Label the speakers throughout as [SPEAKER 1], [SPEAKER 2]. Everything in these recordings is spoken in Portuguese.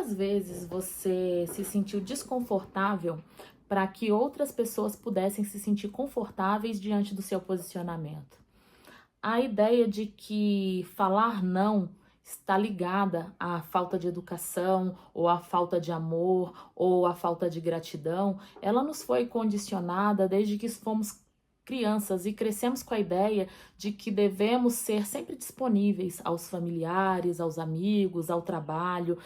[SPEAKER 1] Quantas vezes você se sentiu desconfortável para que outras pessoas pudessem se sentir confortáveis diante do seu posicionamento? A ideia de que falar não está ligada à falta de educação, ou à falta de amor, ou à falta de gratidão, ela nos foi condicionada desde que fomos crianças e crescemos com a ideia de que devemos ser sempre disponíveis aos familiares, aos amigos, ao trabalho,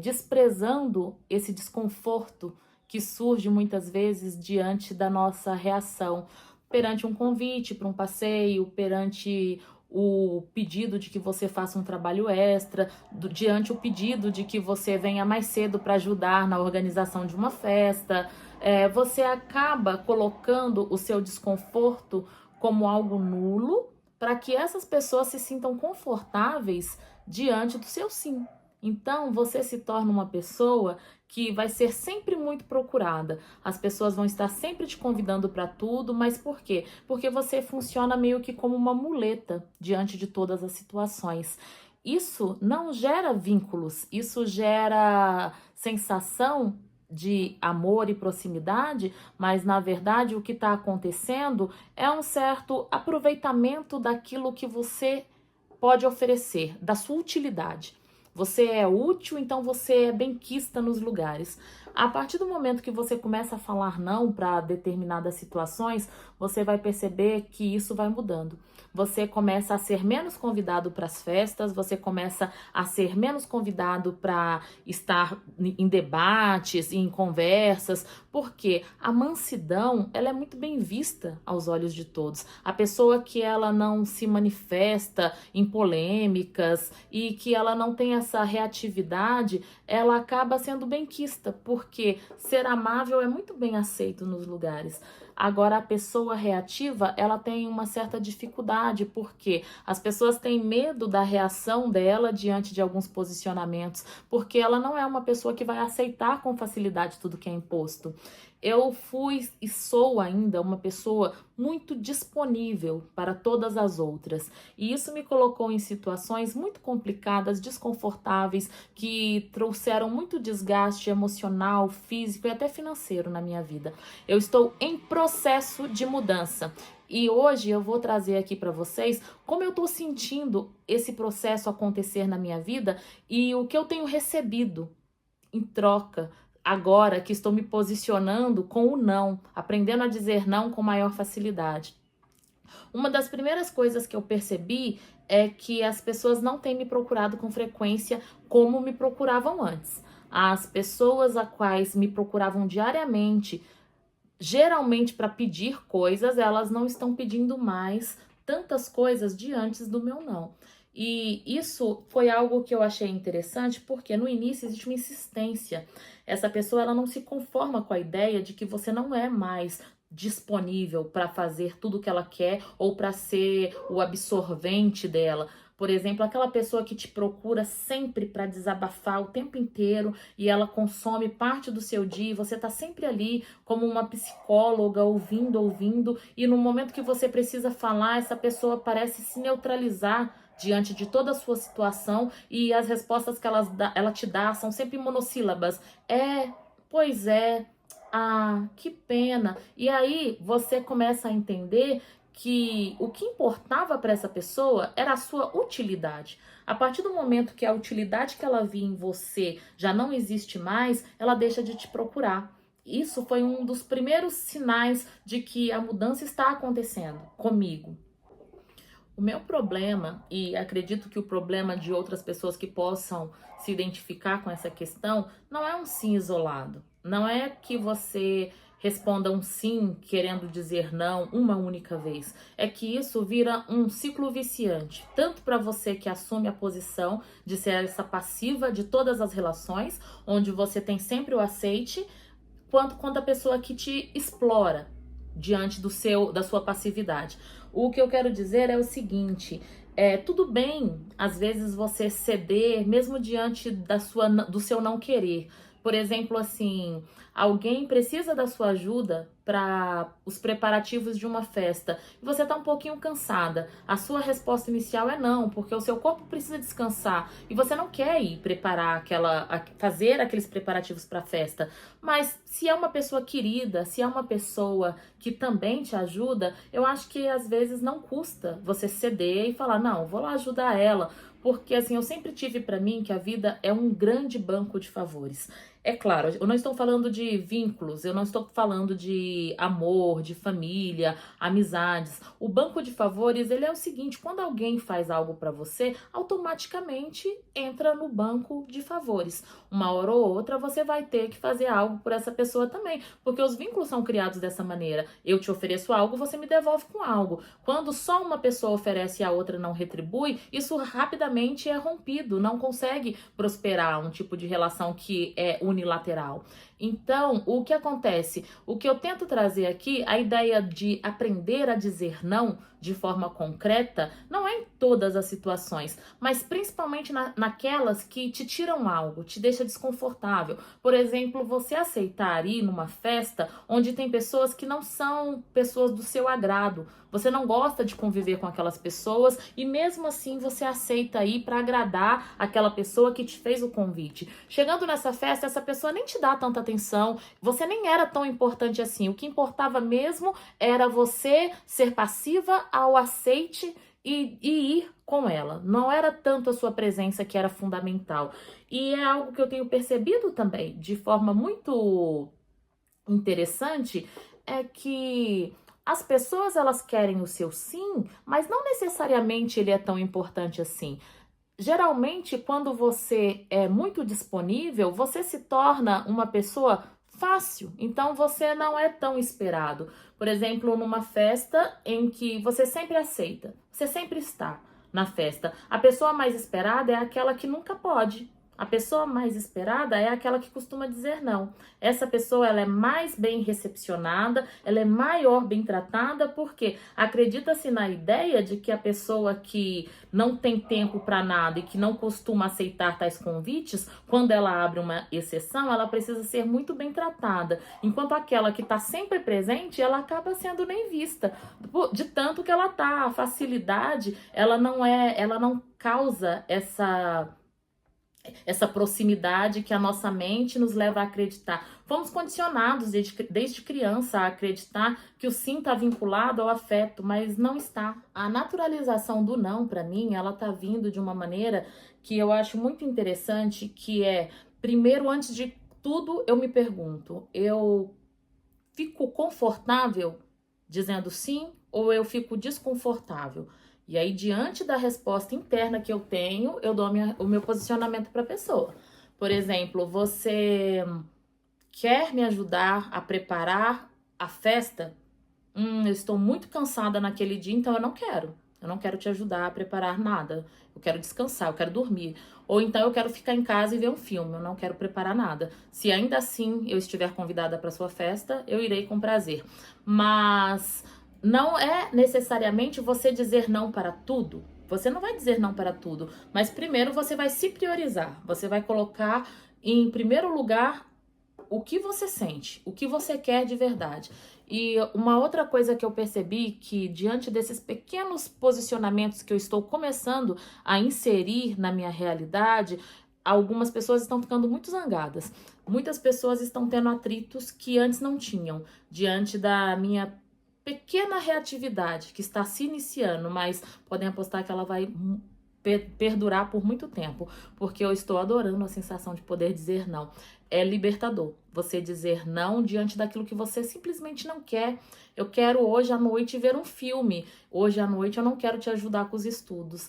[SPEAKER 1] desprezando esse desconforto que surge muitas vezes diante da nossa reação perante um convite para um passeio, perante o pedido de que você faça um trabalho extra, diante o pedido de que você venha mais cedo para ajudar na organização de uma festa. Você acaba colocando o seu desconforto como algo nulo para que essas pessoas se sintam confortáveis diante do seu sim. Então, você se torna uma pessoa que vai ser sempre muito procurada. As pessoas vão estar sempre te convidando para tudo, mas por quê? Porque você funciona meio que como uma muleta diante de todas as situações. Isso não gera vínculos, isso gera sensação de amor e proximidade, mas na verdade o que está acontecendo é um certo aproveitamento daquilo que você pode oferecer, da sua utilidade. Você é útil, então você é benquista nos lugares. A partir do momento que você começa a falar não para determinadas situações, você vai perceber que isso vai mudando. Você começa a ser menos convidado para as festas, você começa a ser menos convidado para estar em debates, em conversas, porque a mansidão, ela é muito bem vista aos olhos de todos. A pessoa que ela não se manifesta em polêmicas e que ela não tem essa reatividade, ela acaba sendo benquista, porque ser amável é muito bem aceito nos lugares. Agora, a pessoa reativa, ela tem uma certa dificuldade, porque as pessoas têm medo da reação dela diante de alguns posicionamentos, porque ela não é uma pessoa que vai aceitar com facilidade tudo que é imposto. Eu fui e sou ainda uma pessoa muito disponível para todas as outras. E isso me colocou em situações muito complicadas, desconfortáveis, que trouxeram muito desgaste emocional, físico e até financeiro na minha vida. Eu estou em processo de mudança. E hoje eu vou trazer aqui para vocês como eu estou sentindo esse processo acontecer na minha vida e o que eu tenho recebido em troca, agora que estou me posicionando com o não, aprendendo a dizer não com maior facilidade. Uma das primeiras coisas que eu percebi é que as pessoas não têm me procurado com frequência como me procuravam antes. As pessoas a quais me procuravam diariamente, geralmente para pedir coisas, elas não estão pedindo mais tantas coisas diante do meu não. E isso foi algo que eu achei interessante, porque no início existe uma insistência. Essa pessoa, ela não se conforma com a ideia de que você não é mais disponível para fazer tudo o que ela quer ou para ser o absorvente dela. Por exemplo, aquela pessoa que te procura sempre para desabafar o tempo inteiro e ela consome parte do seu dia, e você está sempre ali como uma psicóloga, ouvindo, e no momento que você precisa falar, essa pessoa parece se neutralizar diante de toda a sua situação e as respostas que ela te dá são sempre monossílabas. Pois é, que pena. E aí você começa a entender que o que importava para essa pessoa era a sua utilidade. A partir do momento que a utilidade que ela via em você já não existe mais, ela deixa de te procurar. Isso foi um dos primeiros sinais de que a mudança está acontecendo comigo. O meu problema, e acredito que o problema de outras pessoas que possam se identificar com essa questão, não é um sim isolado. Não é que você responda um sim querendo dizer não uma única vez. É que isso vira um ciclo viciante, tanto para você que assume a posição de ser essa passiva de todas as relações, onde você tem sempre o aceite, quanto a pessoa que te explora diante da sua passividade. O que eu quero dizer é o seguinte: tudo bem, às vezes, você ceder, mesmo diante do seu não querer. Por exemplo, assim, alguém precisa da sua ajuda para os preparativos de uma festa e você está um pouquinho cansada. A sua resposta inicial é não, porque o seu corpo precisa descansar e você não quer ir preparar fazer aqueles preparativos para a festa. Mas se é uma pessoa querida, se é uma pessoa que também te ajuda, eu acho que às vezes não custa você ceder e falar, não, vou lá ajudar ela. Porque assim, eu sempre tive para mim que a vida é um grande banco de favores. É claro, eu não estou falando de vínculos, eu não estou falando de amor, de família, amizades. O banco de favores, ele é o seguinte, quando alguém faz algo para você, automaticamente entra no banco de favores. Uma hora ou outra você vai ter que fazer algo por essa pessoa também, porque os vínculos são criados dessa maneira. Eu te ofereço algo, você me devolve com algo. Quando só uma pessoa oferece e a outra não retribui, isso rapidamente é rompido, não consegue prosperar um tipo de relação que é unilateral. Então, o que acontece? O que eu tento trazer aqui, a ideia de aprender a dizer não de forma concreta, não é em todas as situações, mas principalmente naquelas que te tiram algo, te deixa desconfortável. Por exemplo, você aceitar ir numa festa onde tem pessoas que não são pessoas do seu agrado. Você não gosta de conviver com aquelas pessoas e mesmo assim você aceita ir para agradar aquela pessoa que te fez o convite. Chegando nessa festa, essa pessoa nem te dá tanta atenção, você nem era tão importante assim. O que importava mesmo era você ser passiva ao aceite e ir com ela. Não era tanto a sua presença que era fundamental. E é algo que eu tenho percebido também de forma muito interessante, é que as pessoas elas querem o seu sim, mas não necessariamente ele é tão importante assim. Geralmente, quando você é muito disponível, você se torna uma pessoa fácil, então você não é tão esperado. Por exemplo, numa festa em que você sempre aceita, você sempre está na festa. A pessoa mais esperada é aquela que nunca pode. A pessoa mais esperada é aquela que costuma dizer não. Essa pessoa ela é mais bem recepcionada, ela é maior bem tratada, porque acredita-se na ideia de que a pessoa que não tem tempo para nada e que não costuma aceitar tais convites, quando ela abre uma exceção, ela precisa ser muito bem tratada. Enquanto aquela que está sempre presente, ela acaba sendo nem vista. De tanto que ela tá, a facilidade, ela não causa essa proximidade que a nossa mente nos leva a acreditar. Fomos condicionados desde criança a acreditar que o sim está vinculado ao afeto, mas não está. A naturalização do não, para mim, ela está vindo de uma maneira que eu acho muito interessante, que é, primeiro, antes de tudo, eu me pergunto, eu fico confortável dizendo sim ou eu fico desconfortável? E aí, diante da resposta interna que eu tenho, eu dou o meu posicionamento para a pessoa. Por exemplo, você quer me ajudar a preparar a festa? Eu estou muito cansada naquele dia, então eu não quero. Eu não quero te ajudar a preparar nada. Eu quero descansar, eu quero dormir. Ou então eu quero ficar em casa e ver um filme. Eu não quero preparar nada. Se ainda assim eu estiver convidada para sua festa, eu irei com prazer. Mas não é necessariamente você dizer não para tudo. Você não vai dizer não para tudo. Mas primeiro você vai se priorizar. Você vai colocar em primeiro lugar o que você sente, o que você quer de verdade. E uma outra coisa que eu percebi que diante desses pequenos posicionamentos que eu estou começando a inserir na minha realidade, algumas pessoas estão ficando muito zangadas. Muitas pessoas estão tendo atritos que antes não tinham, diante da minha pequena reatividade que está se iniciando, mas podem apostar que ela vai perdurar por muito tempo, porque eu estou adorando a sensação de poder dizer não. É libertador você dizer não diante daquilo que você simplesmente não quer. Eu quero hoje à noite ver um filme. Hoje à noite eu não quero te ajudar com os estudos.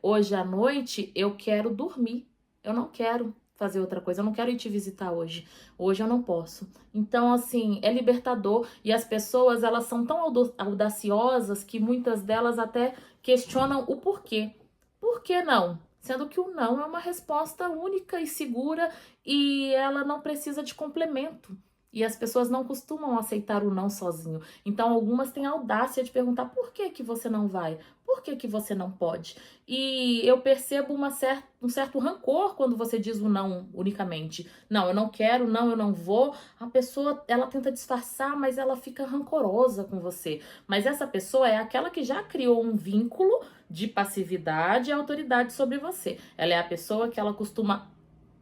[SPEAKER 1] Hoje à noite eu quero dormir. Eu não quero fazer outra coisa. Eu não quero ir te visitar hoje. Hoje eu não posso. Então, assim, é libertador. E as pessoas, elas são tão audaciosas que muitas delas até questionam o porquê. Por que não? Sendo que o não é uma resposta única e segura e ela não precisa de complemento. E as pessoas não costumam aceitar o não sozinho. Então, algumas têm a audácia de perguntar por que que você não vai? Por que que você não pode? E eu percebo um certo rancor quando você diz o não unicamente. Não, eu não quero, não, eu não vou. A pessoa, ela tenta disfarçar, mas ela fica rancorosa com você. Mas essa pessoa é aquela que já criou um vínculo de passividade e autoridade sobre você. Ela é a pessoa que ela costuma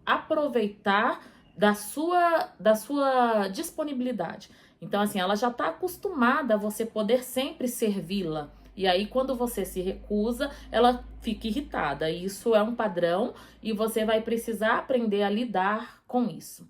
[SPEAKER 1] aproveitar da sua disponibilidade. Então, assim, ela já está acostumada a você poder sempre servi-la. E aí, quando você se recusa, ela fica irritada. Isso é um padrão e você vai precisar aprender a lidar com isso.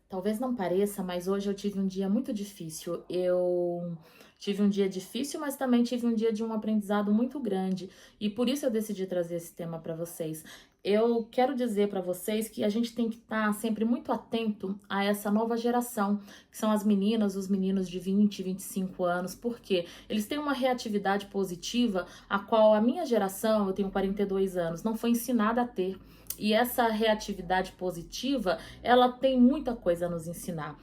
[SPEAKER 1] Talvez não pareça, mas hoje eu tive um dia muito difícil. Eu tive um dia difícil, mas também tive um dia de um aprendizado muito grande. E por isso eu decidi trazer esse tema para vocês. Eu quero dizer para vocês que a gente tem que estar sempre muito atento a essa nova geração, que são as meninas, os meninos de 20, 25 anos, porque eles têm uma reatividade positiva, a qual a minha geração, eu tenho 42 anos, não foi ensinada a ter. E essa reatividade positiva, ela tem muita coisa a nos ensinar.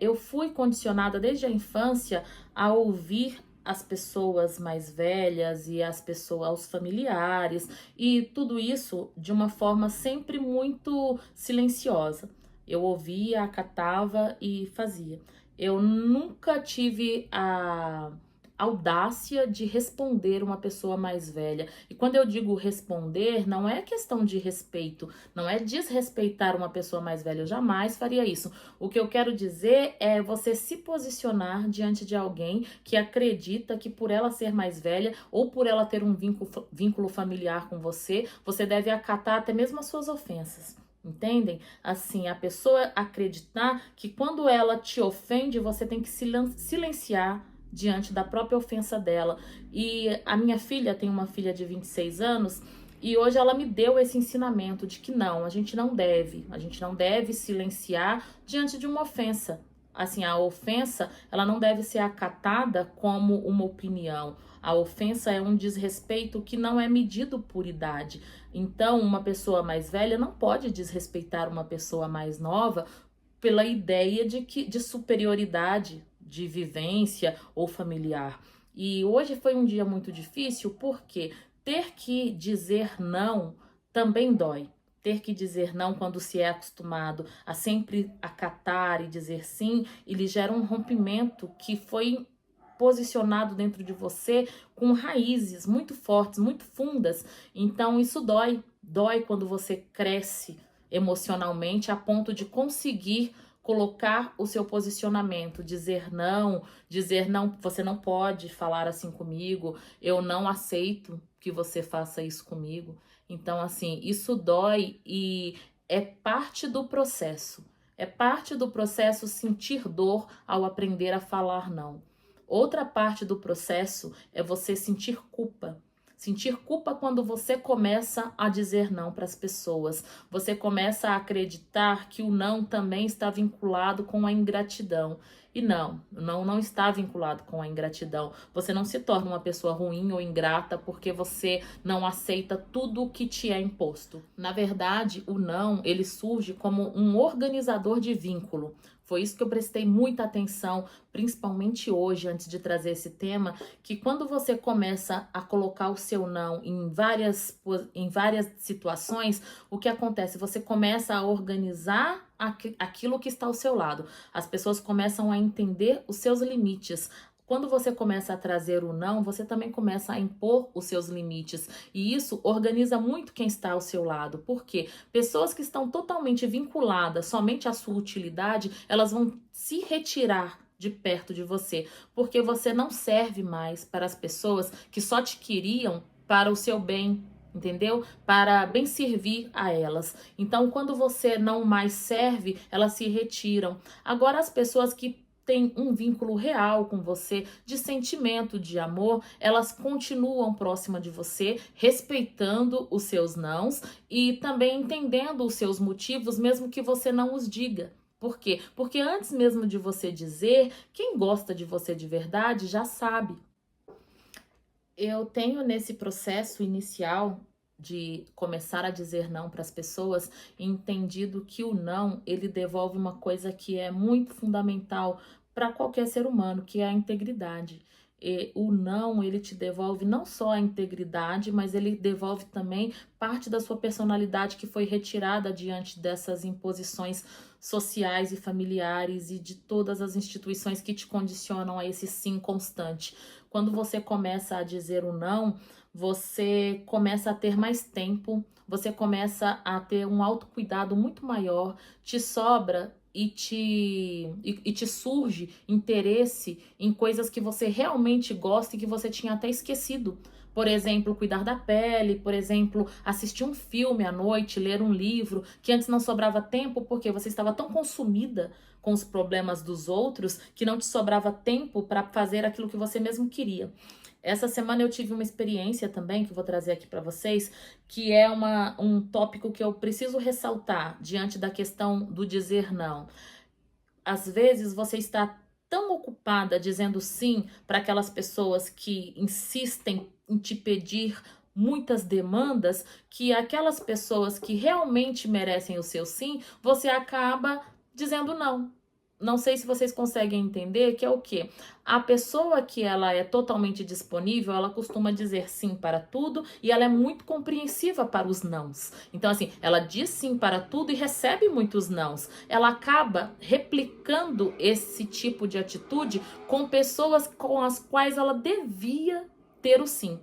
[SPEAKER 1] Eu fui condicionada desde a infância a ouvir as pessoas mais velhas e as pessoas, os familiares, e tudo isso de uma forma sempre muito silenciosa. Eu ouvia, acatava e fazia. Eu nunca tive a audácia de responder uma pessoa mais velha. E quando eu digo responder, não é questão de respeito, não é desrespeitar uma pessoa mais velha, eu jamais faria isso. O que eu quero dizer é você se posicionar diante de alguém que acredita que por ela ser mais velha ou por ela ter um vínculo familiar com você, você deve acatar até mesmo as suas ofensas. Entendem? Assim, a pessoa acreditar que quando ela te ofende, você tem que silenciar diante da própria ofensa dela. E a minha filha tem uma filha de 26 anos e hoje ela me deu esse ensinamento de que não, a gente não deve silenciar diante de uma ofensa. Assim, a ofensa, ela não deve ser acatada como uma opinião. A ofensa é um desrespeito que não é medido por idade. Então, uma pessoa mais velha não pode desrespeitar uma pessoa mais nova pela ideia de superioridade, de vivência ou familiar. E hoje foi um dia muito difícil porque ter que dizer não também dói. Ter que dizer não quando se é acostumado a sempre acatar e dizer sim, ele gera um rompimento que foi posicionado dentro de você com raízes muito fortes, muito fundas. Então isso dói, dói quando você cresce emocionalmente a ponto de conseguir colocar o seu posicionamento, dizer não, você não pode falar assim comigo, eu não aceito que você faça isso comigo. Então, assim, isso dói e é parte do processo. É parte do processo sentir dor ao aprender a falar não. Outra parte do processo é você sentir culpa. Sentir culpa quando você começa a dizer não para as pessoas. Você começa a acreditar que o não também está vinculado com a ingratidão. E não está vinculado com a ingratidão. Você não se torna uma pessoa ruim ou ingrata porque você não aceita tudo o que te é imposto. Na verdade, o não, ele surge como um organizador de vínculo. Foi isso que eu prestei muita atenção, principalmente hoje, antes de trazer esse tema, que quando você começa a colocar o seu não em várias situações, o que acontece? Você começa a organizar aquilo que está ao seu lado. As pessoas começam a entender os seus limites. Quando você começa a trazer o não, você também começa a impor os seus limites. E isso organiza muito quem está ao seu lado. Por quê? Pessoas que estão totalmente vinculadas somente à sua utilidade, elas vão se retirar de perto de você, porque você não serve mais para as pessoas que só te queriam para o seu bem, entendeu? Para bem servir a elas. Então, quando você não mais serve, elas se retiram. Agora, as pessoas que têm um vínculo real com você, de sentimento, de amor, elas continuam próxima de você, respeitando os seus nãos e também entendendo os seus motivos, mesmo que você não os diga. Por quê? Porque antes mesmo de você dizer, quem gosta de você de verdade já sabe. Eu tenho nesse processo inicial de começar a dizer não para as pessoas, entendido que o não, ele devolve uma coisa que é muito fundamental para qualquer ser humano, que é a integridade. E o não, ele te devolve não só a integridade, mas ele devolve também parte da sua personalidade que foi retirada diante dessas imposições sociais e familiares e de todas as instituições que te condicionam a esse sim constante. Quando você começa a dizer o não, você começa a ter mais tempo, você começa a ter um autocuidado muito maior, te sobra e te surge interesse em coisas que você realmente gosta e que você tinha até esquecido. Por exemplo, cuidar da pele, por exemplo, assistir um filme à noite, ler um livro, que antes não sobrava tempo porque você estava tão consumida com os problemas dos outros que não te sobrava tempo para fazer aquilo que você mesmo queria. Essa semana eu tive uma experiência também, que eu vou trazer aqui para vocês, que é um tópico que eu preciso ressaltar diante da questão do dizer não. Às vezes você está tão ocupada dizendo sim para aquelas pessoas que insistem em te pedir muitas demandas, que aquelas pessoas que realmente merecem o seu sim, você acaba dizendo não. Não sei se vocês conseguem entender que é o quê? A pessoa que ela é totalmente disponível, ela costuma dizer sim para tudo e ela é muito compreensiva para os nãos. Então, assim, ela diz sim para tudo e recebe muitos nãos. Ela acaba replicando esse tipo de atitude com pessoas com as quais ela devia ter o sim.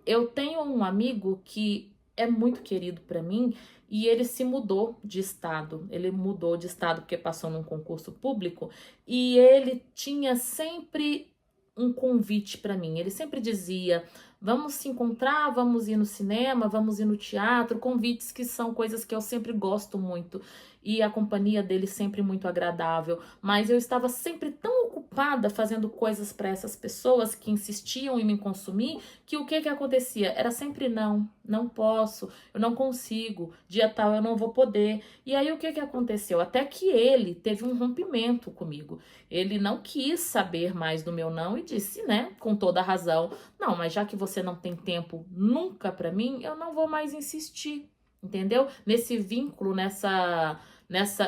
[SPEAKER 1] Eu tenho um amigo que é muito querido para mim e ele se mudou de estado. Ele mudou de estado porque passou num concurso público e ele tinha sempre um convite para mim. Ele sempre dizia: "Vamos se encontrar, vamos ir no cinema, vamos ir no teatro", convites que são coisas que eu sempre gosto muito. E a companhia dele sempre muito agradável, mas eu estava sempre tão ocupada fazendo coisas para essas pessoas que insistiam em me consumir, que o que acontecia? Era sempre não, não posso, eu não consigo, dia tal eu não vou poder. E aí o que aconteceu? Até que ele teve um rompimento comigo. Ele não quis saber mais do meu não e disse, né, com toda a razão: "Não, mas já que você não tem tempo nunca para mim, eu não vou mais insistir". Entendeu? Nesse vínculo,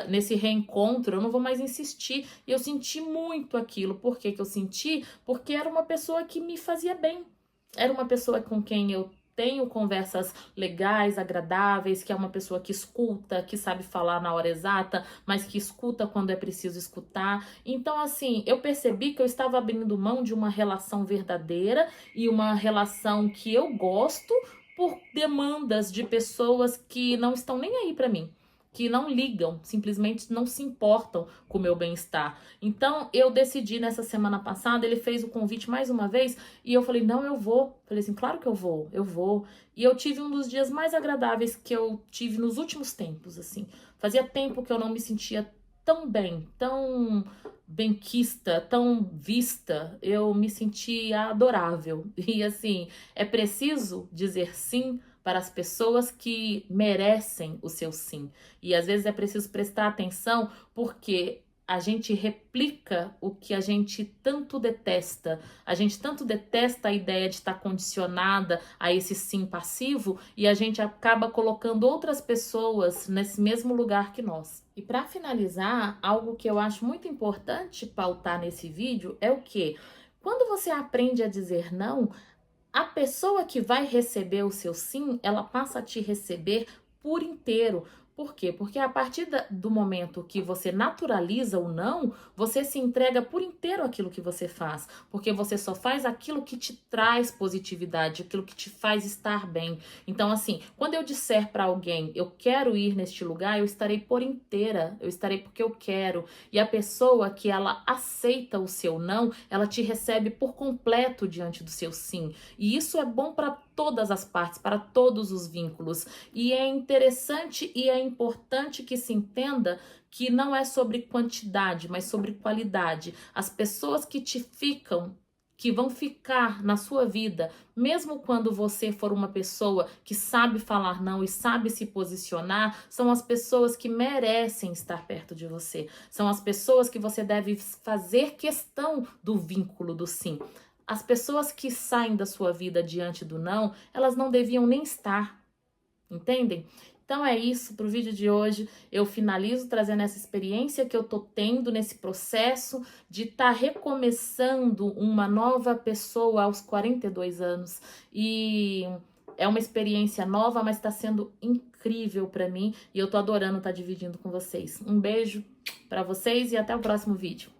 [SPEAKER 1] nesse reencontro, eu não vou mais insistir. E eu senti muito aquilo. Por que que eu senti? Porque era uma pessoa que me fazia bem. Era uma pessoa com quem eu tenho conversas legais, agradáveis, que é uma pessoa que escuta, que sabe falar na hora exata, mas que escuta quando é preciso escutar. Então, assim, eu percebi que eu estava abrindo mão de uma relação verdadeira e uma relação que eu gosto por demandas de pessoas que não estão nem aí para mim, que não ligam, simplesmente não se importam com o meu bem-estar. Então, eu decidi nessa semana passada, ele fez o convite mais uma vez, e eu falei: "Não, eu vou". Falei assim: "Claro que eu vou, eu vou". E eu tive um dos dias mais agradáveis que eu tive nos últimos tempos, assim. Fazia tempo que eu não me sentia tão bem, tão benquista, tão vista. Eu me sentia adorável. E assim, é preciso dizer sim para as pessoas que merecem o seu sim. E às vezes é preciso prestar atenção porque a gente replica o que a gente tanto detesta. A gente tanto detesta a ideia de estar condicionada a esse sim passivo e a gente acaba colocando outras pessoas nesse mesmo lugar que nós. E para finalizar, algo que eu acho muito importante pautar nesse vídeo é o quê? Quando você aprende a dizer não, a pessoa que vai receber o seu sim, ela passa a te receber por inteiro. Por quê? Porque a partir do momento que você naturaliza o não, você se entrega por inteiro àquilo que você faz. Porque você só faz aquilo que te traz positividade, aquilo que te faz estar bem. Então, assim, quando eu disser para alguém, eu quero ir neste lugar, eu estarei por inteira, eu estarei porque eu quero. E a pessoa que ela aceita o seu não, ela te recebe por completo diante do seu sim. E isso é bom para todas as partes, para todos os vínculos. E é interessante e é importante que se entenda que não é sobre quantidade, mas sobre qualidade. As pessoas que te ficam, que vão ficar na sua vida, mesmo quando você for uma pessoa que sabe falar não e sabe se posicionar, são as pessoas que merecem estar perto de você. São as pessoas que você deve fazer questão do vínculo do sim. As pessoas que saem da sua vida diante do não, elas não deviam nem estar, entendem? Então é isso pro vídeo de hoje. Eu finalizo trazendo essa experiência que eu tô tendo nesse processo de estar recomeçando uma nova pessoa aos 42 anos. E é uma experiência nova, mas está sendo incrível para mim e eu tô adorando estar dividindo com vocês. Um beijo para vocês e até o próximo vídeo.